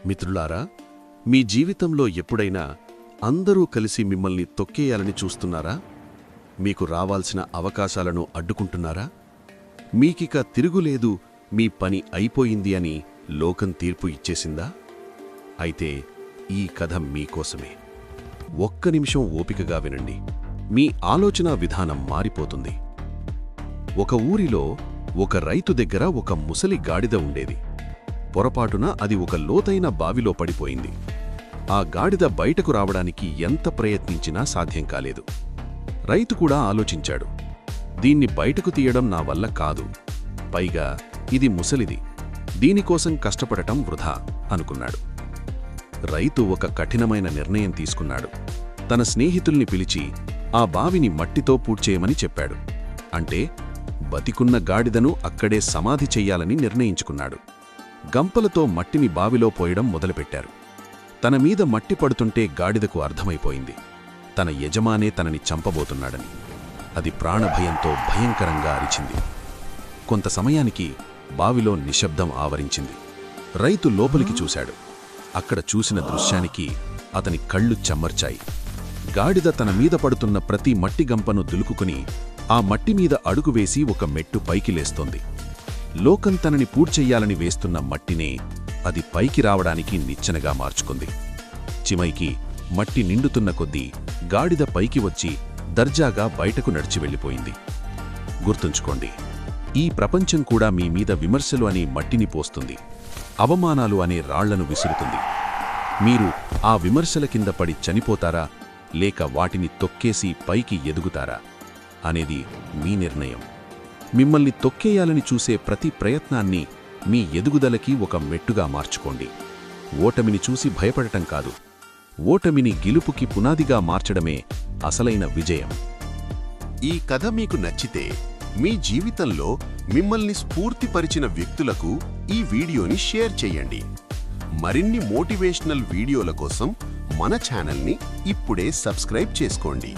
మిత్రులారా, మీ జీవితంలో ఎప్పుడైనా అందరూ కలిసి మిమ్మల్ని తొక్కేయాలని చూస్తున్నారా? మీకు రావాల్సిన అవకాశాలను అడ్డుకుంటున్నారా? మీకిక తిరుగులేదు, మీ పని అయిపోయింది అని లోకం తీర్పు ఇచ్చేసిందా? అయితే ఈ కథ మీకోసమే. ఒక్క నిమిషం ఓపికగా వినండి. మీ ఆలోచనా విధానం మారిపోతుంది. ఒక ఊరిలో ఒక రైతు దగ్గర ఒక ముసలి గాడిద ఉండేది. పొరపాటున అది ఒక లోతైన బావిలో పడిపోయింది. ఆ గాడిద బయటకు రావడానికి ఎంత ప్రయత్నించినా సాధ్యం కాలేదు. రైతు కూడా ఆలోచించాడు, దీన్ని బయటకు తీయడం నా వల్ల కాదు, పైగా ఇది ముసలిది, దీనికోసం కష్టపడటం వృధా అనుకున్నాడు. రైతు ఒక కఠినమైన నిర్ణయం తీసుకున్నాడు. తన స్నేహితుల్ని పిలిచి ఆ బావిని మట్టితో పూడ్చేయమని చెప్పాడు. అంటే బతికున్న గాడిదను అక్కడే సమాధి చెయ్యాలని నిర్ణయించుకున్నాడు. గంపలతో మట్టిని బావిలో పోయడం మొదలుపెట్టారు. తన మీద మట్టి పడుతుంటే గాడిదకు అర్థమైపోయింది, తన యజమానే తనని చంపబోతున్నాడని. అది ప్రాణభయంతో భయంకరంగా అరిచింది. కొంత సమయానికి బావిలో నిశ్శబ్దం ఆవరించింది. రైతు లోపలికి చూశాడు. అక్కడ చూసిన దృశ్యానికి అతని కళ్ళు చెమ్మర్చాయి. గాడిద తన మీద పడుతున్న ప్రతి మట్టి గంపను దులుకుకుని ఆ మట్టి మీద అడుగు వేసి ఒక మెట్టు పైకి లేస్తోంది. లోకం తనని పూడ్చెయ్యాలని వేస్తున్న మట్టినే అది పైకి రావడానికి నిచ్చెనగా మార్చుకుంది. చిమైకి మట్టి నిండుతున్న కొద్దీ గాడిద పైకి వచ్చి దర్జాగా బయటకు నడిచి వెళ్ళిపోయింది. గుర్తుంచుకోండి, ఈ ప్రపంచం కూడా మీ మీద విమర్శలు అనే మట్టిని పోస్తుంది, అవమానాలు అనే రాళ్లను విసురుతుంది. మీరు ఆ విమర్శల కింద పడి చనిపోతారా, లేక వాటిని తొక్కేసి పైకి ఎదుగుతారా అనేది మీ నిర్ణయం. మిమ్మల్ని తొక్కేయాలని చూసే ప్రతి ప్రయత్నాన్ని మీ ఎదుగుదలకి ఒక మెట్టుగా మార్చుకోండి. ఓటమిని చూసి భయపడటం కాదు, ఓటమిని గెలుపుకి పునాదిగా మార్చడమే అసలైన విజయం. ఈ కథ మీకు నచ్చితే మీ జీవితంలో మిమ్మల్ని స్ఫూర్తిపరిచిన వ్యక్తులకు ఈ వీడియోని షేర్ చేయండి. మరిన్ని మోటివేషనల్ వీడియోల కోసం మన ఛానల్ని ఇప్పుడే సబ్స్క్రైబ్ చేసుకోండి.